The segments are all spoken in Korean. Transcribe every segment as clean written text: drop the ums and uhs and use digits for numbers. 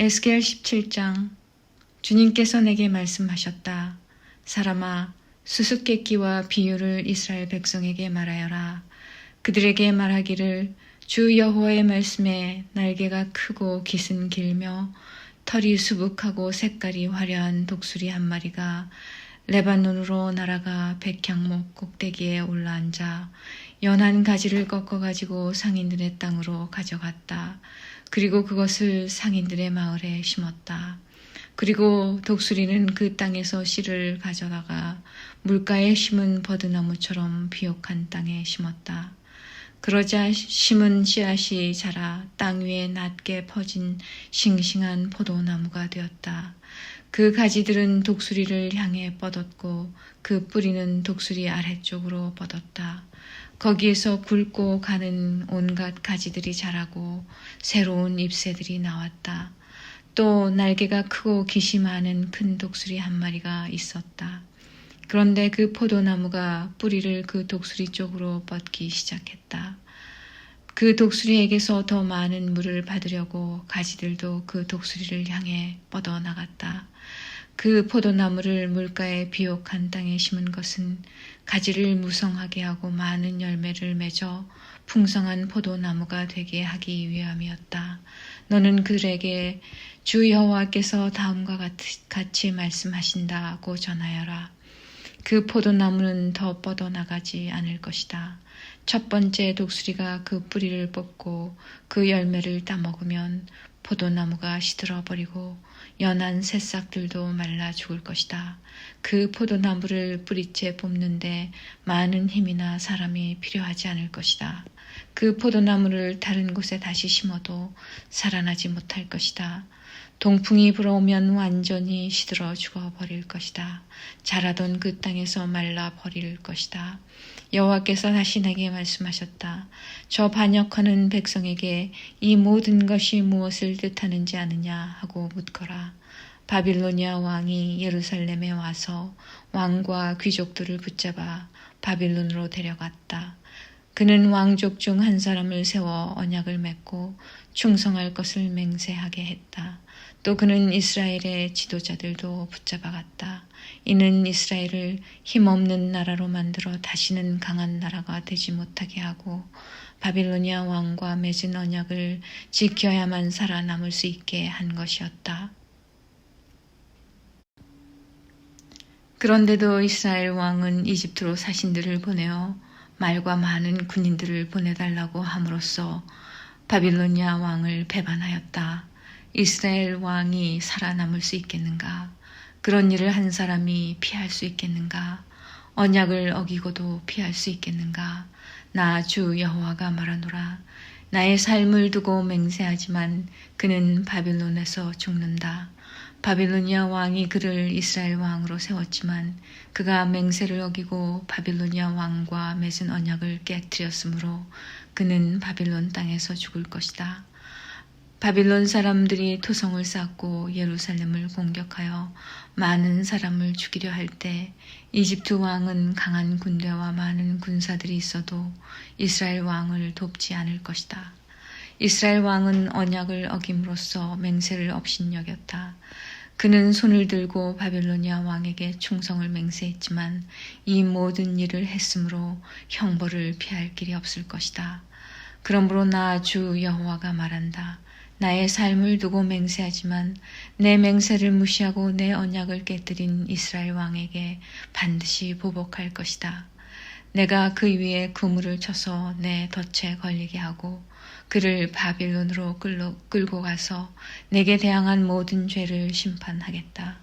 에스겔 17장. 주님께서 내게 말씀하셨다. 사람아, 수수께끼와 비유를 이스라엘 백성에게 말하여라. 그들에게 말하기를 주 여호와의 말씀에 날개가 크고 깃은 길며 털이 수북하고 색깔이 화려한 독수리 한 마리가 레바논으로 날아가 백향목 꼭대기에 올라앉아 연한 가지를 꺾어가지고 상인들의 땅으로 가져갔다. 그리고 그것을 상인들의 마을에 심었다. 그리고 독수리는 그 땅에서 씨를 가져다가 물가에 심은 버드나무처럼 비옥한 땅에 심었다. 그러자 심은 씨앗이 자라 땅 위에 낮게 퍼진 싱싱한 포도나무가 되었다. 그 가지들은 독수리를 향해 뻗었고 그 뿌리는 독수리 아래쪽으로 뻗었다. 거기에서 굵고 가는 온갖 가지들이 자라고 새로운 잎새들이 나왔다. 또 날개가 크고 깃이 많은 큰 독수리 한 마리가 있었다. 그런데 그 포도나무가 뿌리를 그 독수리 쪽으로 뻗기 시작했다. 그 독수리에게서 더 많은 물을 받으려고 가지들도 그 독수리를 향해 뻗어나갔다. 그 포도나무를 물가에 비옥한 땅에 심은 것은 가지를 무성하게 하고 많은 열매를 맺어 풍성한 포도나무가 되게 하기 위함이었다. 너는 그들에게 주 여호와께서 다음과 같이 말씀하신다고 전하여라. 그 포도나무는 더 뻗어나가지 않을 것이다. 첫 번째 독수리가 그 뿌리를 뽑고 그 열매를 따먹으면 포도나무가 시들어버리고 연한 새싹들도 말라 죽을 것이다. 그 포도나무를 뿌리째 뽑는데 많은 힘이나 사람이 필요하지 않을 것이다. 그 포도나무를 다른 곳에 다시 심어도 살아나지 못할 것이다. 동풍이 불어오면 완전히 시들어 죽어버릴 것이다. 자라던 그 땅에서 말라버릴 것이다. 여호와께서 다시 내게 말씀하셨다. 저 반역하는 백성에게 이 모든 것이 무엇을 뜻하는지 아느냐 하고 묻거라. 바빌로니아 왕이 예루살렘에 와서 왕과 귀족들을 붙잡아 바빌론으로 데려갔다. 그는 왕족 중 한 사람을 세워 언약을 맺고 충성할 것을 맹세하게 했다. 또 그는 이스라엘의 지도자들도 붙잡아갔다. 이는 이스라엘을 힘없는 나라로 만들어 다시는 강한 나라가 되지 못하게 하고 바빌로니아 왕과 맺은 언약을 지켜야만 살아남을 수 있게 한 것이었다. 그런데도 이스라엘 왕은 이집트로 사신들을 보내어 말과 많은 군인들을 보내달라고 함으로써 바빌로니아 왕을 배반하였다. 이스라엘 왕이 살아남을 수 있겠는가? 그런 일을 한 사람이 피할 수 있겠는가? 언약을 어기고도 피할 수 있겠는가? 나 주 여호와가 말하노라. 나의 삶을 두고 맹세하지만 그는 바빌론에서 죽는다. 바빌로니아 왕이 그를 이스라엘 왕으로 세웠지만 그가 맹세를 어기고 바빌로니아 왕과 맺은 언약을 깨뜨렸으므로 그는 바빌론 땅에서 죽을 것이다. 바빌론 사람들이 토성을 쌓고 예루살렘을 공격하여 많은 사람을 죽이려 할 때 이집트 왕은 강한 군대와 많은 군사들이 있어도 이스라엘 왕을 돕지 않을 것이다. 이스라엘 왕은 언약을 어김으로써 맹세를 업신여겼다. 그는 손을 들고 바빌로니아 왕에게 충성을 맹세했지만 이 모든 일을 했으므로 형벌을 피할 길이 없을 것이다. 그러므로 나 주 여호와가 말한다. 나의 삶을 두고 맹세하지만 내 맹세를 무시하고 내 언약을 깨뜨린 이스라엘 왕에게 반드시 보복할 것이다. 내가 그 위에 그물을 쳐서 내 덫에 걸리게 하고 그를 바빌론으로 끌고 가서 내게 대항한 모든 죄를 심판하겠다.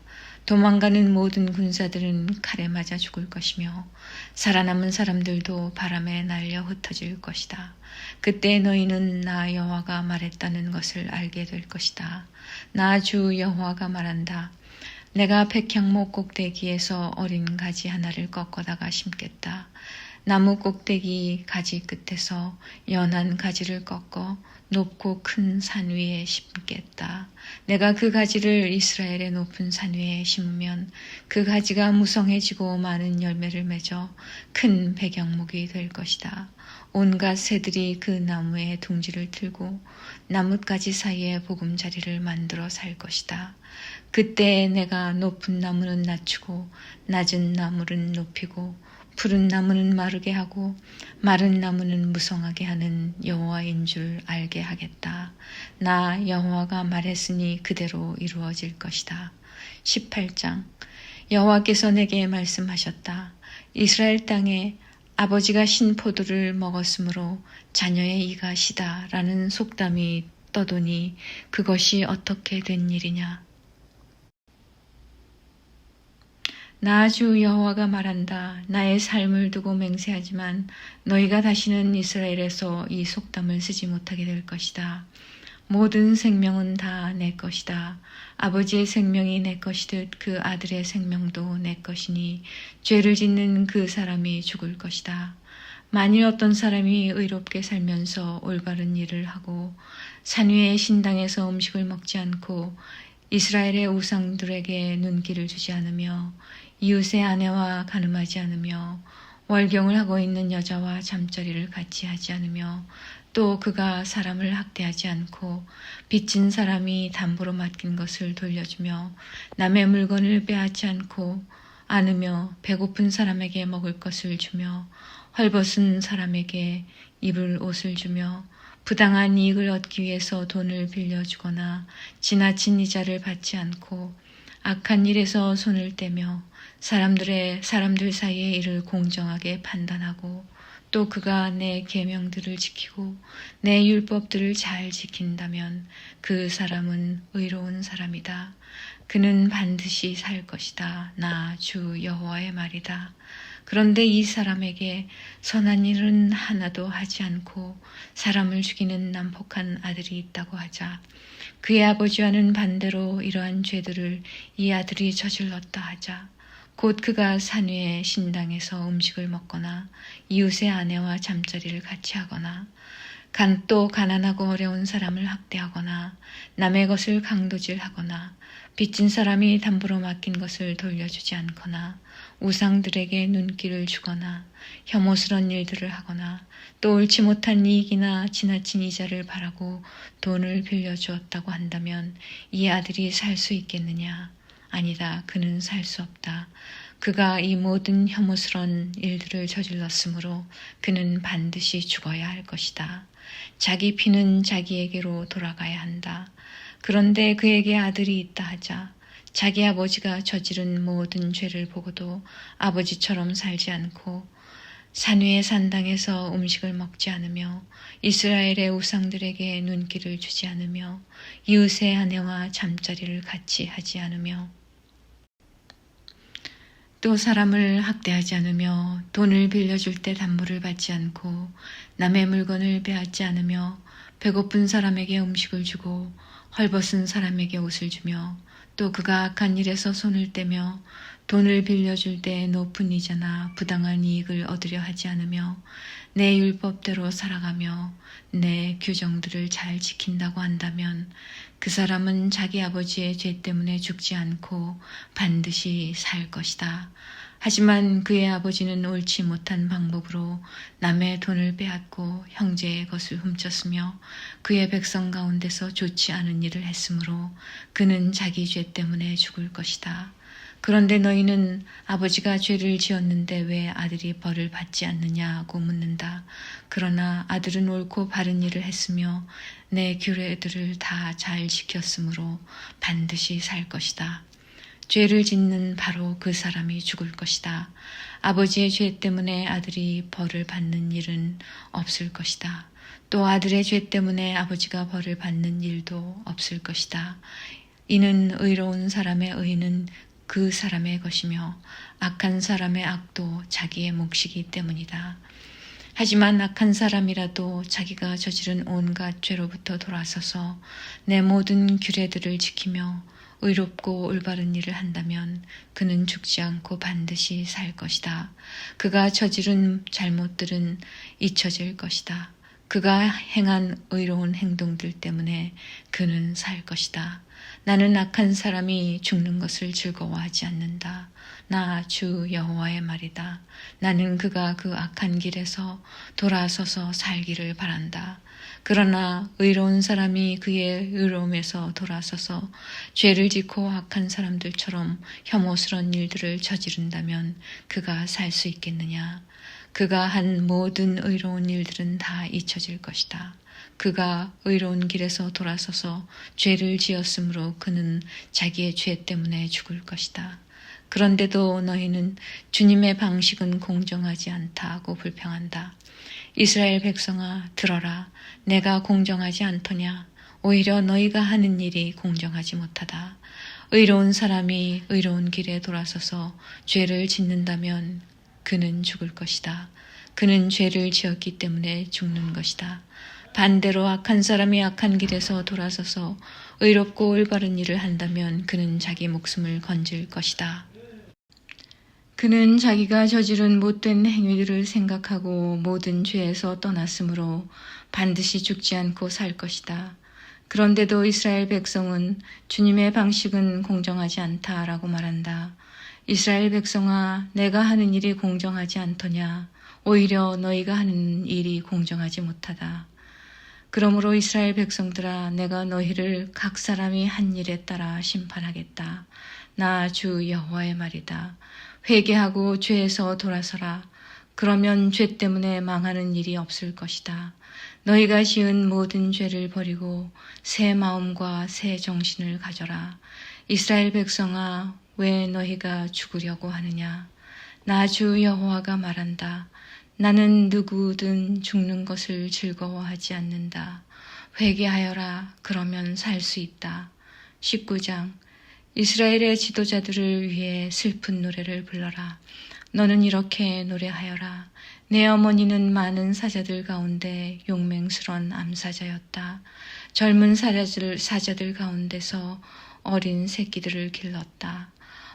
도망가는 모든 군사들은 칼에 맞아 죽을 것이며 살아남은 사람들도 바람에 날려 흩어질 것이다. 그때 너희는 나 여호와가 말했다는 것을 알게 될 것이다. 나 주 여호와가 말한다. 내가 백향목 꼭대기에서 어린 가지 하나를 꺾어다가 심겠다. 나무 꼭대기 가지 끝에서 연한 가지를 꺾어 높고 큰 산 위에 심겠다. 내가 그 가지를 이스라엘의 높은 산 위에 심으면 그 가지가 무성해지고 많은 열매를 맺어 큰 백향목이 될 것이다. 온갖 새들이 그 나무에 둥지를 틀고 나뭇가지 사이에 보금자리를 만들어 살 것이다. 그때 내가 높은 나무는 낮추고 낮은 나무는 높이고 푸른 나무는 마르게 하고 마른 나무는 무성하게 하는 여호와인 줄 알게 하겠다. 나 여호와가 말했으니 그대로 이루어질 것이다. 18장 여호와께서 내게 말씀하셨다. 이스라엘 땅에 아버지가 신 포도를 먹었으므로 자녀의 이가 시다 라는 속담이 떠도니 그것이 어떻게 된 일이냐. 나 주 여호와가 말한다. 나의 삶을 두고 맹세하지만 너희가 다시는 이스라엘에서 이 속담을 쓰지 못하게 될 것이다. 모든 생명은 다 내 것이다. 아버지의 생명이 내 것이듯 그 아들의 생명도 내 것이니 죄를 짓는 그 사람이 죽을 것이다. 만일 어떤 사람이 의롭게 살면서 올바른 일을 하고 산 위의 신당에서 음식을 먹지 않고 이스라엘의 우상들에게 눈길을 주지 않으며 이웃의 아내와 간음하지 않으며 월경을 하고 있는 여자와 잠자리를 같이 하지 않으며 또 그가 사람을 학대하지 않고 빚진 사람이 담보로 맡긴 것을 돌려주며 남의 물건을 빼앗지 않고 안으며 배고픈 사람에게 먹을 것을 주며 헐벗은 사람에게 입을 옷을 주며 부당한 이익을 얻기 위해서 돈을 빌려주거나 지나친 이자를 받지 않고 악한 일에서 손을 떼며 사람들 사이의 일을 공정하게 판단하고 또 그가 내 계명들을 지키고 내 율법들을 잘 지킨다면 그 사람은 의로운 사람이다. 그는 반드시 살 것이다. 나 주 여호와의 말이다. 그런데 이 사람에게 선한 일은 하나도 하지 않고 사람을 죽이는 난폭한 아들이 있다고 하자. 그의 아버지와는 반대로 이러한 죄들을 이 아들이 저질렀다 하자. 곧 그가 산 위의 신당에서 음식을 먹거나 이웃의 아내와 잠자리를 같이 하거나 또 가난하고 어려운 사람을 학대하거나 남의 것을 강도질하거나 빚진 사람이 담보로 맡긴 것을 돌려주지 않거나 우상들에게 눈길을 주거나 혐오스러운 일들을 하거나 또 옳지 못한 이익이나 지나친 이자를 바라고 돈을 빌려주었다고 한다면 이 아들이 살 수 있겠느냐? 아니다. 그는 살 수 없다. 그가 이 모든 혐오스러운 일들을 저질렀으므로 그는 반드시 죽어야 할 것이다. 자기 피는 자기에게로 돌아가야 한다. 그런데 그에게 아들이 있다 하자. 자기 아버지가 저지른 모든 죄를 보고도 아버지처럼 살지 않고 산 위의 산당에서 음식을 먹지 않으며 이스라엘의 우상들에게 눈길을 주지 않으며 이웃의 아내와 잠자리를 같이 하지 않으며 또 사람을 학대하지 않으며 돈을 빌려줄 때 담보를 받지 않고 남의 물건을 빼앗지 않으며 배고픈 사람에게 음식을 주고 헐벗은 사람에게 옷을 주며 또 그가 악한 일에서 손을 떼며 돈을 빌려줄 때 높은 이자나 부당한 이익을 얻으려 하지 않으며 내 율법대로 살아가며 내 규정들을 잘 지킨다고 한다면 그 사람은 자기 아버지의 죄 때문에 죽지 않고 반드시 살 것이다. 하지만 그의 아버지는 옳지 못한 방법으로 남의 돈을 빼앗고 형제의 것을 훔쳤으며 그의 백성 가운데서 좋지 않은 일을 했으므로 그는 자기 죄 때문에 죽을 것이다. 그런데 너희는 아버지가 죄를 지었는데 왜 아들이 벌을 받지 않느냐고 묻는다. 그러나 아들은 옳고 바른 일을 했으며 내 규례들을 다 잘 지켰으므로 반드시 살 것이다. 죄를 짓는 바로 그 사람이 죽을 것이다. 아버지의 죄 때문에 아들이 벌을 받는 일은 없을 것이다. 또 아들의 죄 때문에 아버지가 벌을 받는 일도 없을 것이다. 이는 의로운 사람의 의는 그 사람의 것이며 악한 사람의 악도 자기의 몫이기 때문이다. 하지만 악한 사람이라도 자기가 저지른 온갖 죄로부터 돌아서서 내 모든 규례들을 지키며 의롭고 올바른 일을 한다면 그는 죽지 않고 반드시 살 것이다. 그가 저지른 잘못들은 잊혀질 것이다. 그가 행한 의로운 행동들 때문에 그는 살 것이다. 나는 악한 사람이 죽는 것을 즐거워하지 않는다. 나 주 여호와의 말이다. 나는 그가 그 악한 길에서 돌아서서 살기를 바란다. 그러나 의로운 사람이 그의 의로움에서 돌아서서 죄를 짓고 악한 사람들처럼 혐오스러운 일들을 저지른다면 그가 살 수 있겠느냐? 그가 한 모든 의로운 일들은 다 잊혀질 것이다. 그가 의로운 길에서 돌아서서 죄를 지었으므로 그는 자기의 죄 때문에 죽을 것이다. 그런데도 너희는 주님의 방식은 공정하지 않다고 불평한다. 이스라엘 백성아, 들어라. 내가 공정하지 않더냐? 오히려 너희가 하는 일이 공정하지 못하다. 의로운 사람이 의로운 길에 돌아서서 죄를 짓는다면 그는 죽을 것이다. 그는 죄를 지었기 때문에 죽는 것이다. 반대로 악한 사람이 악한 길에서 돌아서서 의롭고 올바른 일을 한다면 그는 자기 목숨을 건질 것이다. 그는 자기가 저지른 못된 행위들을 생각하고 모든 죄에서 떠났으므로 반드시 죽지 않고 살 것이다. 그런데도 이스라엘 백성은 주님의 방식은 공정하지 않다라고 말한다. 이스라엘 백성아, 내가 하는 일이 공정하지 않더냐? 오히려 너희가 하는 일이 공정하지 못하다. 그러므로 이스라엘 백성들아, 내가 너희를 각 사람이 한 일에 따라 심판하겠다. 나 주 여호와의 말이다. 회개하고 죄에서 돌아서라. 그러면 죄 때문에 망하는 일이 없을 것이다. 너희가 지은 모든 죄를 버리고 새 마음과 새 정신을 가져라. 이스라엘 백성아, 왜 너희가 죽으려고 하느냐? 나 주 여호와가 말한다. 나는 누구든 죽는 것을 즐거워하지 않는다. 회개하여라. 그러면 살 수 있다. 19장. 이스라엘의 지도자들을 위해 슬픈 노래를 불러라. 너는 이렇게 노래하여라. 내 어머니는 많은 사자들 가운데 용맹스런 암사자였다. 젊은 사자들 가운데서 어린 새끼들을 길렀다.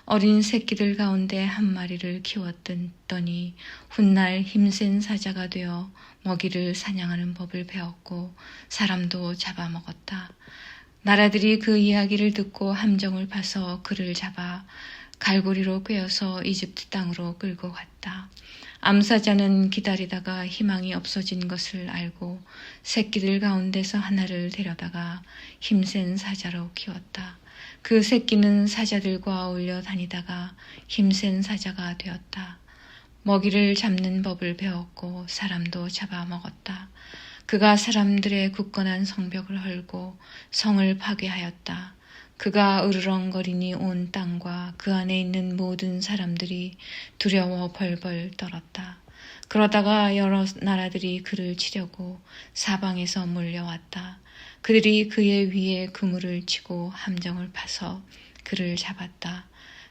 어린 새끼들 가운데 한 마리를 키웠더니 훗날 힘센 사자가 되어 먹이를 사냥하는 법을 배웠고 사람도 잡아먹었다. 나라들이 그 이야기를 듣고 함정을 파서 그를 잡아 갈고리로 꿰어서 이집트 땅으로 끌고 갔다. 암사자는 기다리다가 희망이 없어진 것을 알고 새끼들 가운데서 하나를 데려다가 힘센 사자로 키웠다. 그 새끼는 사자들과 어울려 다니다가 힘센 사자가 되었다. 먹이를 잡는 법을 배웠고 사람도 잡아먹었다. 그가 사람들의 굳건한 성벽을 헐고 성을 파괴하였다. 그가 으르렁거리니 온 땅과 그 안에 있는 모든 사람들이 두려워 벌벌 떨었다. 그러다가 여러 나라들이 그를 치려고 사방에서 몰려왔다. 그들이 그의 위에 그물을 치고 함정을 파서 그를 잡았다.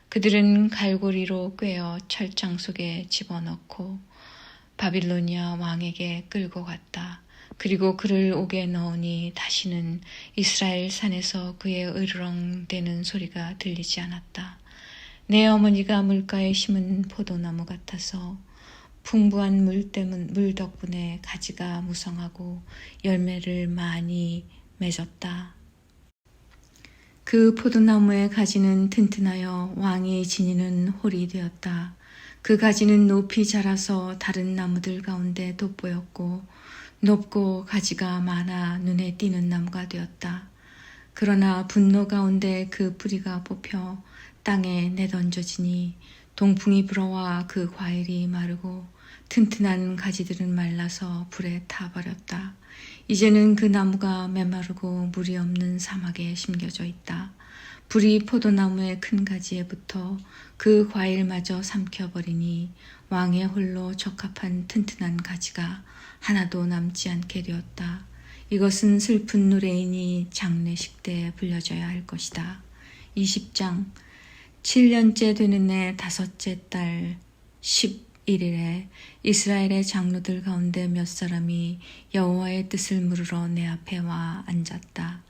그들은 갈고리로 꿰어 철장 속에 집어넣고 바빌로니아 왕에게 끌고 갔다. 그리고 그를 옥에 넣으니 다시는 이스라엘 산에서 그의 으르렁대는 소리가 들리지 않았다. 내 어머니가 물가에 심은 포도나무 같아서 풍부한 물 덕분에 가지가 무성하고 열매를 많이 맺었다. 그 포도나무의 가지는 튼튼하여 왕이 지니는 홀이 되었다. 그 가지는 높이 자라서 다른 나무들 가운데 돋보였고 높고 가지가 많아 눈에 띄는 나무가 되었다. 그러나 분노 가운데 그 뿌리가 뽑혀 땅에 내던져지니 동풍이 불어와 그 과일이 마르고 튼튼한 가지들은 말라서 불에 타버렸다. 이제는 그 나무가 메마르고 물이 없는 사막에 심겨져 있다. 불이 포도나무의 큰 가지에 붙어 그 과일마저 삼켜버리니 왕의 홀로 적합한 튼튼한 가지가 하나도 남지 않게 되었다. 이것은 슬픈 노래이니 장례식 때 불려져야 할 것이다. 20장. 7년째 되는 해 5째 달 11일에 이스라엘의 장로들 가운데 몇 사람이 여호와의 뜻을 물으러 내 앞에 와 앉았다.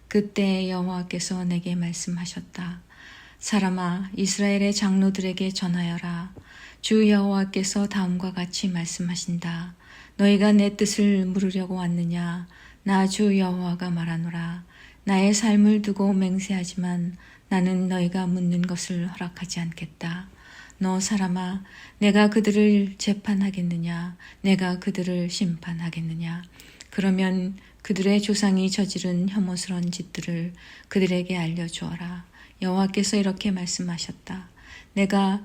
그때 여호와께서 내게 말씀하셨다. 사람아, 이스라엘의 장로들에게 전하여라. 주 여호와께서 다음과 같이 말씀하신다. 너희가 내 뜻을 물으려고 왔느냐? 나 주 여호와가 말하노라. 나의 삶을 두고 맹세하지만 나는 너희가 묻는 것을 허락하지 않겠다. 너 사람아, 내가 그들을 재판하겠느냐? 내가 그들을 심판하겠느냐? 그러면 그들의 조상이 저지른 혐오스러운 짓들을 그들에게 알려주어라. 여호와께서 이렇게 말씀하셨다. 내가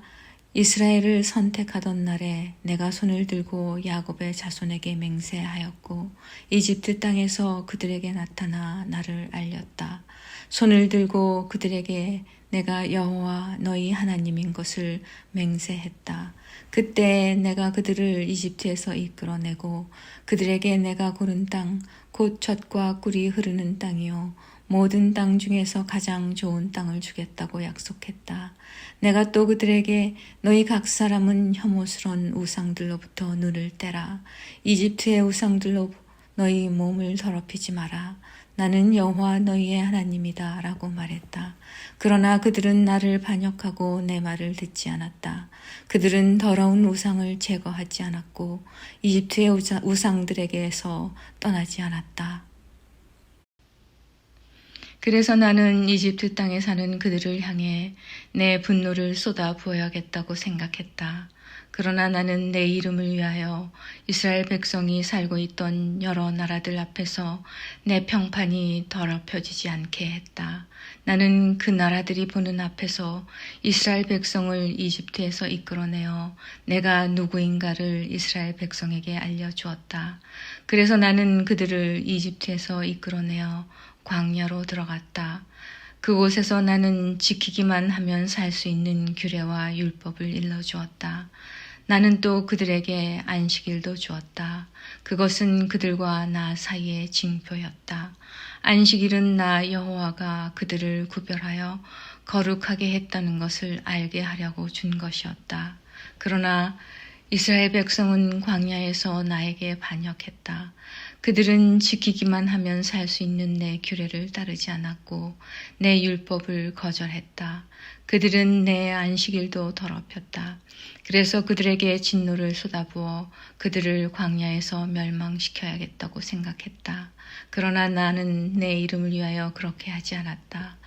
이스라엘을 선택하던 날에 내가 손을 들고 야곱의 자손에게 맹세하였고 이집트 땅에서 그들에게 나타나 나를 알렸다. 손을 들고 그들에게 내가 여호와 너희 하나님인 것을 맹세했다. 그때 내가 그들을 이집트에서 이끌어내고 그들에게 내가 고른 땅, 곧 젖과 꿀이 흐르는 땅이요 모든 땅 중에서 가장 좋은 땅을 주겠다고 약속했다. 내가 또 그들에게 너희 각 사람은 혐오스러운 우상들로부터 눈을 떼라. 이집트의 우상들로 너희 몸을 더럽히지 마라. 나는 여호와 너희의 하나님이다 라고 말했다. 그러나 그들은 나를 반역하고 내 말을 듣지 않았다. 그들은 더러운 우상을 제거하지 않았고 이집트의 우상들에게서 떠나지 않았다. 그래서 나는 이집트 땅에 사는 그들을 향해 내 분노를 쏟아 부어야겠다고 생각했다. 그러나 나는 내 이름을 위하여 이스라엘 백성이 살고 있던 여러 나라들 앞에서 내 평판이 더럽혀지지 않게 했다. 나는 그 나라들이 보는 앞에서 이스라엘 백성을 이집트에서 이끌어내어 내가 누구인가를 이스라엘 백성에게 알려주었다. 그래서 나는 그들을 이집트에서 이끌어내어 광야로 들어갔다. 그곳에서 나는 지키기만 하면 살 수 있는 규례와 율법을 일러주었다. 나는 또 그들에게 안식일도 주었다. 그것은 그들과 나 사이의 징표였다. 안식일은 나 여호와가 그들을 구별하여 거룩하게 했다는 것을 알게 하려고 준 것이었다. 그러나 이스라엘 백성은 광야에서 나에게 반역했다. 그들은 지키기만 하면 살 수 있는 내 규례를 따르지 않았고 내 율법을 거절했다. 그들은 내 안식일도 더럽혔다. 그래서 그들에게 진노를 쏟아부어 그들을 광야에서 멸망시켜야겠다고 생각했다. 그러나 나는 내 이름을 위하여 그렇게 하지 않았다.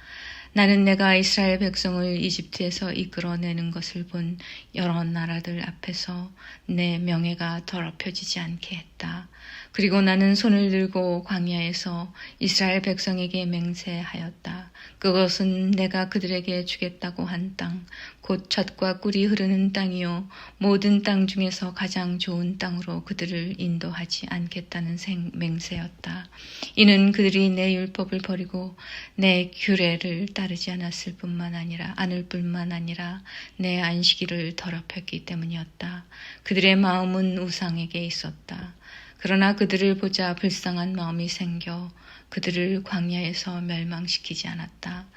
나는 내가 이스라엘 백성을 이집트에서 이끌어내는 것을 본 여러 나라들 앞에서 내 명예가 더럽혀지지 않게 했다. 그리고 나는 손을 들고 광야에서 이스라엘 백성에게 맹세하였다. 그것은 내가 그들에게 주겠다고 한 땅, 곧 젖과 꿀이 흐르는 땅이요 모든 땅 중에서 가장 좋은 땅으로 그들을 인도하지 않겠다는 맹세였다. 이는 그들이 내 율법을 버리고 내 규례를 따르지 않을 뿐만 아니라 내 안식일을 더럽혔기 때문이었다. 그들의 마음은 우상에게 있었다. 그러나 그들을 보자 불쌍한 마음이 생겨 그들을 광야에서 멸망시키지 않았다.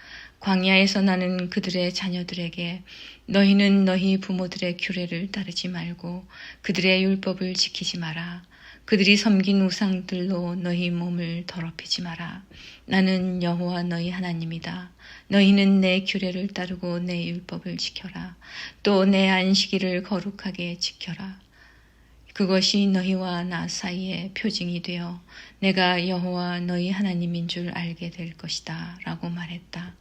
광야에서 나는 그들의 자녀들에게 너희는 너희 부모들의 규례를 따르지 말고 그들의 율법을 지키지 마라. 그들이 섬긴 우상들로 너희 몸을 더럽히지 마라. 나는 여호와 너희 하나님이다. 너희는 내 규례를 따르고 내 율법을 지켜라. 또 내 안식일을 거룩하게 지켜라. 그것이 너희와 나 사이의 표징이 되어 내가 여호와 너희 하나님인 줄 알게 될 것이다 라고 말했다.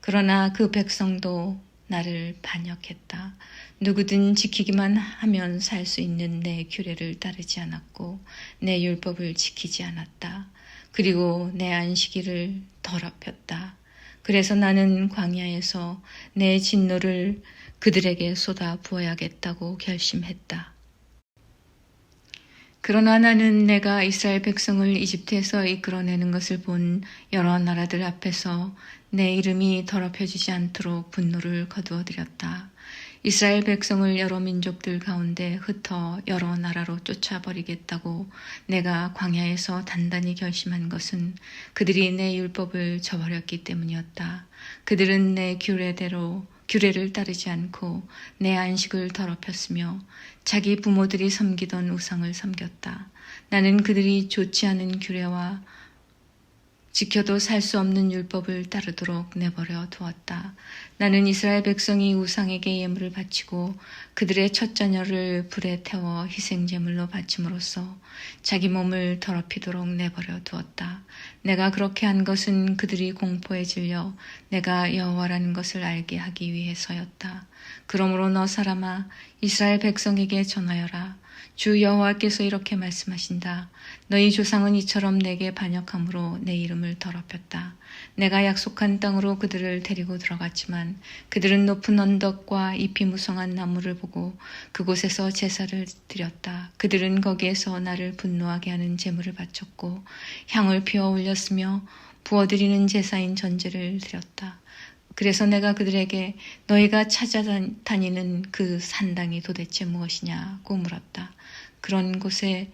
그러나 그 백성도 나를 반역했다. 누구든 지키기만 하면 살 수 있는 내 규례를 따르지 않았고 내 율법을 지키지 않았다. 그리고 내 안식일을 더럽혔다. 그래서 나는 광야에서 내 진노를 그들에게 쏟아 부어야겠다고 결심했다. 그러나 나는 내가 이스라엘 백성을 이집트에서 이끌어내는 것을 본 여러 나라들 앞에서 내 이름이 더럽혀지지 않도록 분노를 거두어들였다. 이스라엘 백성을 여러 민족들 가운데 흩어 여러 나라로 쫓아버리겠다고 내가 광야에서 단단히 결심한 것은 그들이 내 율법을 저버렸기 때문이었다. 그들은 내 규례를 따르지 않고 내 안식을 더럽혔으며 자기 부모들이 섬기던 우상을 섬겼다. 나는 그들이 좋지 않은 규례와 지켜도 살 수 없는 율법을 따르도록 내버려 두었다. 나는 이스라엘 백성이 우상에게 예물을 바치고 그들의 첫 자녀를 불에 태워 희생제물로 바침으로써 자기 몸을 더럽히도록 내버려 두었다. 내가 그렇게 한 것은 그들이 공포에 질려 내가 여호와라는 것을 알게 하기 위해서였다. 그러므로 너 사람아, 이스라엘 백성에게 전하여라. 주 여호와께서 이렇게 말씀하신다. 너희 조상은 이처럼 내게 반역함으로 내 이름을 더럽혔다. 내가 약속한 땅으로 그들을 데리고 들어갔지만 그들은 높은 언덕과 잎이 무성한 나무를 보고 그곳에서 제사를 드렸다. 그들은 거기에서 나를 분노하게 하는 제물을 바쳤고 향을 피워 올렸으며 부어드리는 제사인 전제를 드렸다. 그래서 내가 그들에게 너희가 찾아다니는 그 산당이 도대체 무엇이냐고 물었다. 그런 곳의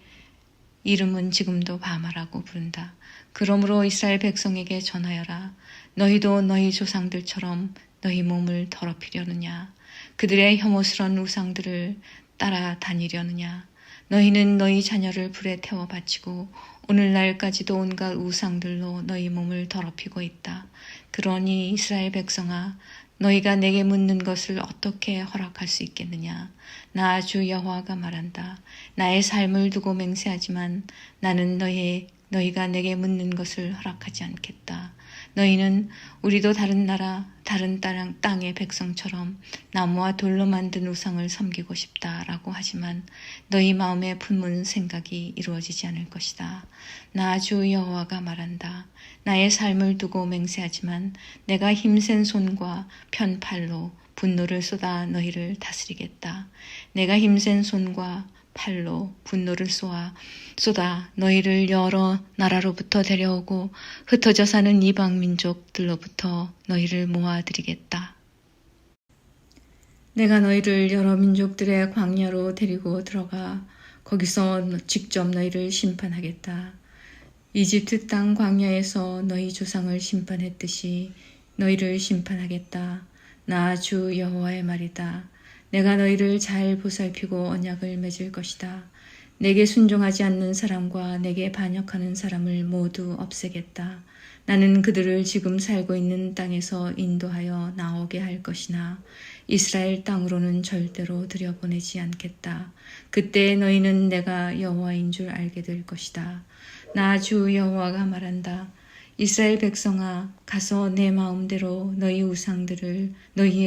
이름은 지금도 바마라고 부른다. 그러므로 이스라엘 백성에게 전하여라. 너희도 너희 조상들처럼 너희 몸을 더럽히려느냐? 그들의 혐오스러운 우상들을 따라다니려느냐? 너희는 너희 자녀를 불에 태워 바치고 오늘날까지도 온갖 우상들로 너희 몸을 더럽히고 있다. 그러니 이스라엘 백성아, 너희가 내게 묻는 것을 어떻게 허락할 수 있겠느냐? 나 주 여호와가 말한다. 나의 삶을 두고 맹세하지만 나는 너희가 내게 묻는 것을 허락하지 않겠다. 너희는 우리도 다른 나라, 다른 땅의 백성처럼 나무와 돌로 만든 우상을 섬기고 싶다라고 하지만 너희 마음에 품은 생각이 이루어지지 않을 것이다. 나 주 여호와가 말한다. 나의 삶을 두고 맹세하지만 내가 힘센 손과 편팔로 분노를 쏟아 너희를 다스리겠다. 내가 힘센 손과 팔로 분노를 쏟아 너희를 여러 나라로부터 데려오고 흩어져 사는 이방 민족들로부터 너희를 모아드리겠다. 내가 너희를 여러 민족들의 광야로 데리고 들어가 거기서 직접 너희를 심판하겠다. 이집트 땅 광야에서 너희 조상을 심판했듯이 너희를 심판하겠다. 나 주 여호와의 말이다. 내가 너희를 잘 보살피고 언약을 맺을 것이다. 내게 순종하지 않는 사람과 내게 반역하는 사람을 모두 없애겠다. 나는 그들을 지금 살고 있는 땅에서 인도하여 나오게 할 것이나 이스라엘 땅으로는 절대로 들여보내지 않겠다. 그때 너희는 내가 여호와인 줄 알게 될 것이다. 나 주 여호와가 말한다. 이스라엘 백성아, 가서 내 마음대로 너희의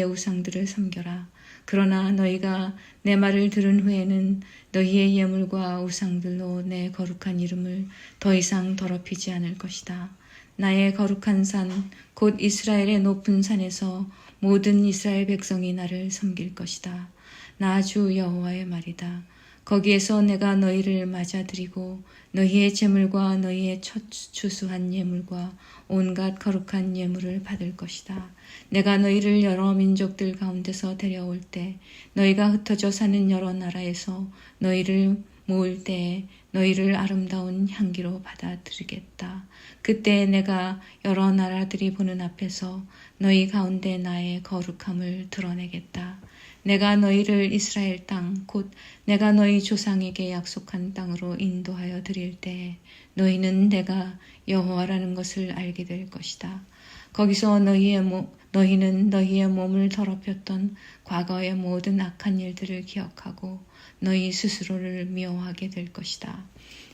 우상들을 섬겨라. 그러나 너희가 내 말을 들은 후에는 너희의 예물과 우상들로 내 거룩한 이름을 더 이상 더럽히지 않을 것이다. 나의 거룩한 산, 곧 이스라엘의 높은 산에서 모든 이스라엘 백성이 나를 섬길 것이다. 나 주 여호와의 말이다. 거기에서 내가 너희를 맞아들이고 너희의 제물과 너희의 첫 추수한 예물과 온갖 거룩한 예물을 받을 것이다. 내가 너희를 여러 민족들 가운데서 데려올 때 너희가 흩어져 사는 여러 나라에서 너희를 모을 때에 너희를 아름다운 향기로 받아들이겠다. 그때 내가 여러 나라들이 보는 앞에서 너희 가운데 나의 거룩함을 드러내겠다. 내가 너희를 이스라엘 땅, 곧 내가 너희 조상에게 약속한 땅으로 인도하여 드릴 때에 너희는 내가 여호와라는 것을 알게 될 것이다. 거기서 너희는 너희의 몸을 더럽혔던 과거의 모든 악한 일들을 기억하고 너희 스스로를 미워하게 될 것이다.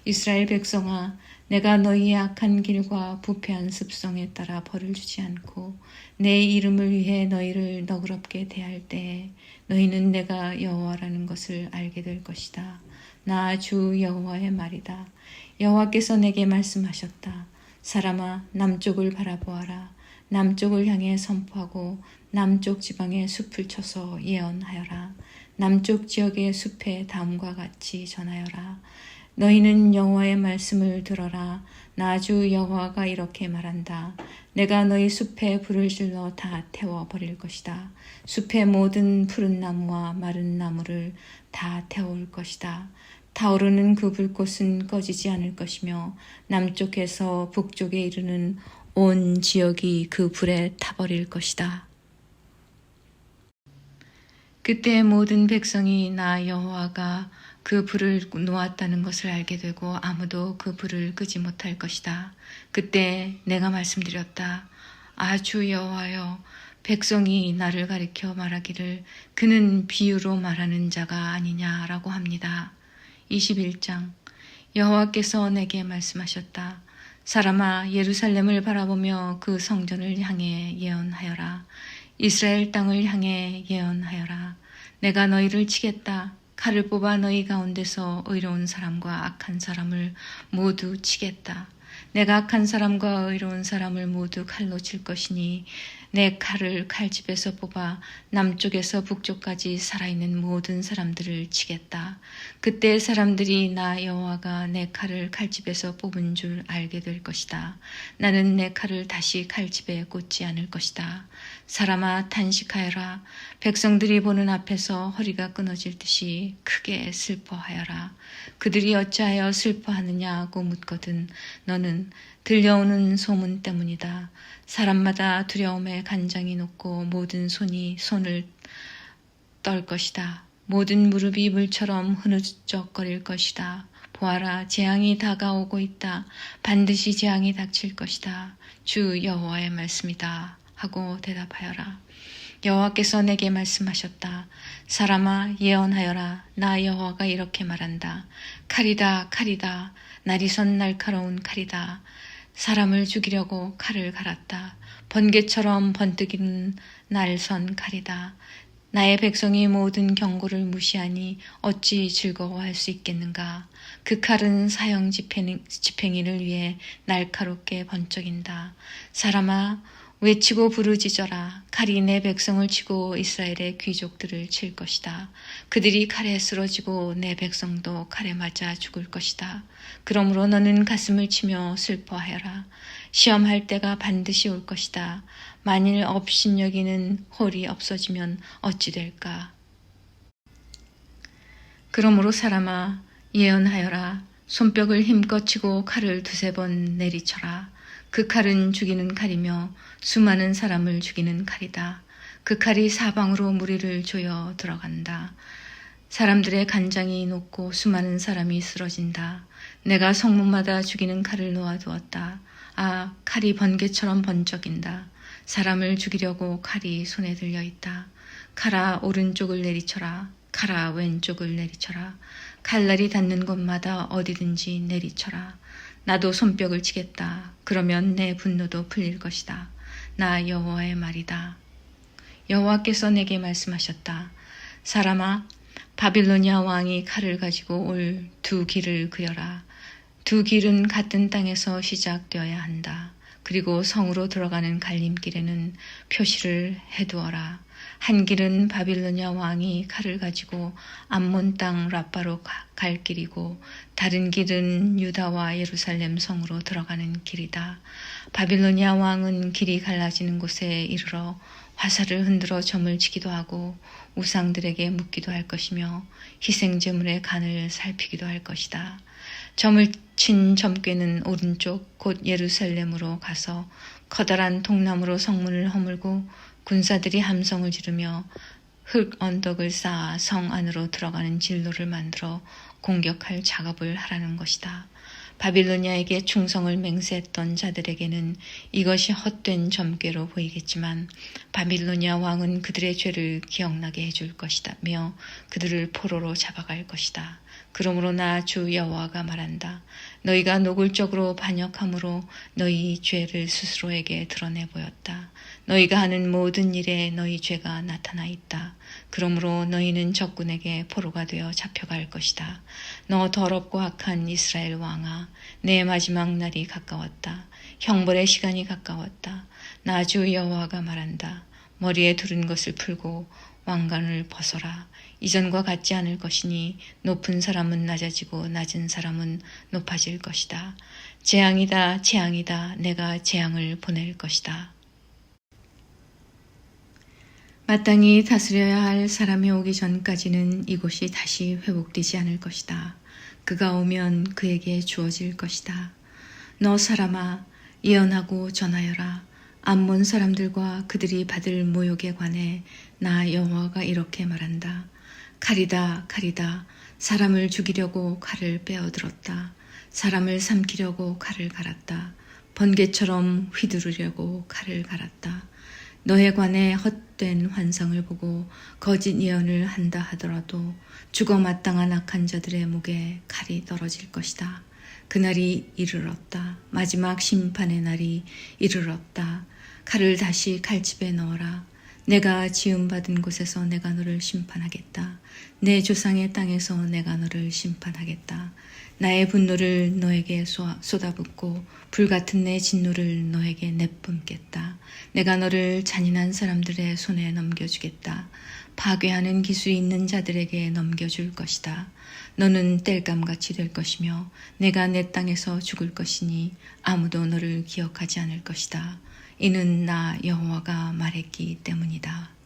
이스라엘 백성아, 내가 너희의 악한 길과 부패한 습성에 따라 벌을 주지 않고 내 이름을 위해 너희를 너그럽게 대할 때에 너희는 내가 여호와라는 것을 알게 될 것이다. 나 주 여호와의 말이다. 여호와께서 내게 말씀하셨다. 사람아, 남쪽을 바라보아라. 남쪽을 향해 선포하고 남쪽 지방의 숲을 쳐서 예언하여라. 남쪽 지역의 숲에 다음과 같이 전하여라. 너희는 여호와의 말씀을 들어라. 나 주 여호와가 이렇게 말한다. 내가 너희 숲에 불을 질러 다 태워버릴 것이다. 숲의 모든 푸른 나무와 마른 나무를 다 태울 것이다. 타오르는 그 불꽃은 꺼지지 않을 것이며 남쪽에서 북쪽에 이르는 온 지역이 그 불에 타버릴 것이다. 그때 모든 백성이 나 여호와가 그 불을 놓았다는 것을 알게 되고 아무도 그 불을 끄지 못할 것이다. 그때 내가 말씀드렸다. 주 여호와여, 백성이 나를 가리켜 말하기를 그는 비유로 말하는 자가 아니냐라고 합니다. 21장. 여호와께서 내게 말씀하셨다. 사람아, 예루살렘을 바라보며 그 성전을 향해 예언하여라. 이스라엘 땅을 향해 예언하여라. 내가 너희를 치겠다. 칼을 뽑아 너희 가운데서 의로운 사람과 악한 사람을 모두 치겠다. 내가 악한 사람과 의로운 사람을 모두 칼로 칠 것이니 내 칼을 칼집에서 뽑아 남쪽에서 북쪽까지 살아있는 모든 사람들을 치겠다. 그때 사람들이 나 여호와가 내 칼을 칼집에서 뽑은 줄 알게 될 것이다. 나는 내 칼을 다시 칼집에 꽂지 않을 것이다. 사람아, 탄식하여라. 백성들이 보는 앞에서 허리가 끊어질 듯이 크게 슬퍼하여라. 그들이 어찌하여 슬퍼하느냐고 묻거든 너는 들려오는 소문 때문이다. 사람마다 두려움에 간장이 녹고 모든 손이 손을 떨 것이다. 모든 무릎이 물처럼 흐느적거릴 것이다. 보아라, 재앙이 다가오고 있다. 반드시 재앙이 닥칠 것이다. 주 여호와의 말씀이다. 하고 대답하여라. 여호와께서 내게 말씀하셨다. 사람아, 예언하여라. 나 여호와가 이렇게 말한다. 칼이다, 칼이다. 날이선 날카로운 칼이다. 사람을 죽이려고 칼을 갈았다. 번개처럼 번뜩이는 날선 칼이다. 나의 백성이 모든 경고를 무시하니 어찌 즐거워할 수 있겠는가. 그 칼은 사형 집행이를 위해 날카롭게 번쩍인다. 사람아, 외치고 부르짖어라. 칼이 내 백성을 치고 이스라엘의 귀족들을 칠 것이다. 그들이 칼에 쓰러지고 내 백성도 칼에 맞아 죽을 것이다. 그러므로 너는 가슴을 치며 슬퍼하여라. 시험할 때가 반드시 올 것이다. 만일 업신여기는 홀이 없어지면 어찌 될까. 그러므로 사람아, 예언하여라. 손뼉을 힘껏 치고 칼을 두세 번 내리쳐라. 그 칼은 죽이는 칼이며 수많은 사람을 죽이는 칼이다. 그 칼이 사방으로 무리를 조여 들어간다. 사람들의 간장이 녹고 수많은 사람이 쓰러진다. 내가 성문마다 죽이는 칼을 놓아두었다. 칼이 번개처럼 번쩍인다. 사람을 죽이려고 칼이 손에 들려있다. 칼아, 오른쪽을 내리쳐라. 칼아, 왼쪽을 내리쳐라. 칼날이 닿는 곳마다 어디든지 내리쳐라. 나도 손뼉을 치겠다. 그러면 내 분노도 풀릴 것이다. 나 여호와의 말이다. 여호와께서 내게 말씀하셨다. 사람아, 바빌로니아 왕이 칼을 가지고 올 두 길을 그려라. 두 길은 같은 땅에서 시작되어야 한다. 그리고 성으로 들어가는 갈림길에는 표시를 해두어라. 한 길은 바빌로니아 왕이 칼을 가지고 암몬 땅 라빠로 갈 길이고 다른 길은 유다와 예루살렘 성으로 들어가는 길이다. 바빌로니아 왕은 길이 갈라지는 곳에 이르러 화살을 흔들어 점을 치기도 하고 우상들에게 묻기도 할 것이며 희생제물의 간을 살피기도 할 것이다. 점을 친 점괘는 오른쪽 곧 예루살렘으로 가서 커다란 통나무로 성문을 허물고 군사들이 함성을 지르며 흙 언덕을 쌓아 성 안으로 들어가는 진로를 만들어 공격할 작업을 하라는 것이다. 바빌로니아에게 충성을 맹세했던 자들에게는 이것이 헛된 점괘로 보이겠지만 바빌로니아 왕은 그들의 죄를 기억나게 해줄 것이다며 그들을 포로로 잡아갈 것이다. 그러므로 나 주 여호와가 말한다. 너희가 노골적으로 반역함으로 너희 죄를 스스로에게 드러내 보였다. 너희가 하는 모든 일에 너희 죄가 나타나 있다. 그러므로 너희는 적군에게 포로가 되어 잡혀갈 것이다. 너 더럽고 악한 이스라엘 왕아, 내 마지막 날이 가까웠다. 형벌의 시간이 가까웠다. 나 주 여호와가 말한다. 머리에 두른 것을 풀고 왕관을 벗어라. 이전과 같지 않을 것이니 높은 사람은 낮아지고 낮은 사람은 높아질 것이다. 재앙이다, 재앙이다. 내가 재앙을 보낼 것이다. 마땅히 다스려야 할 사람이 오기 전까지는 이곳이 다시 회복되지 않을 것이다. 그가 오면 그에게 주어질 것이다. 너 사람아, 예언하고 전하여라. 암몬 사람들과 그들이 받을 모욕에 관해 나 여호와가 이렇게 말한다. 칼이다, 칼이다. 사람을 죽이려고 칼을 빼어들었다. 사람을 삼키려고 칼을 갈았다. 번개처럼 휘두르려고 칼을 갈았다. 너에 관해 헛된 환상을 보고 거짓 예언을 한다 하더라도 죽어 마땅한 악한 자들의 목에 칼이 떨어질 것이다. 그날이 이르렀다. 마지막 심판의 날이 이르렀다. 칼을 다시 칼집에 넣어라. 내가 지음받은 곳에서 내가 너를 심판하겠다. 내 조상의 땅에서 내가 너를 심판하겠다. 나의 분노를 너에게 쏟아붓고 불같은 내 진노를 너에게 내뿜겠다. 내가 너를 잔인한 사람들의 손에 넘겨주겠다. 파괴하는 기술이 있는 자들에게 넘겨줄 것이다. 너는 땔감같이 될 것이며 내가 내 땅에서 죽을 것이니 아무도 너를 기억하지 않을 것이다. 이는 나 여호와가 말했기 때문이다.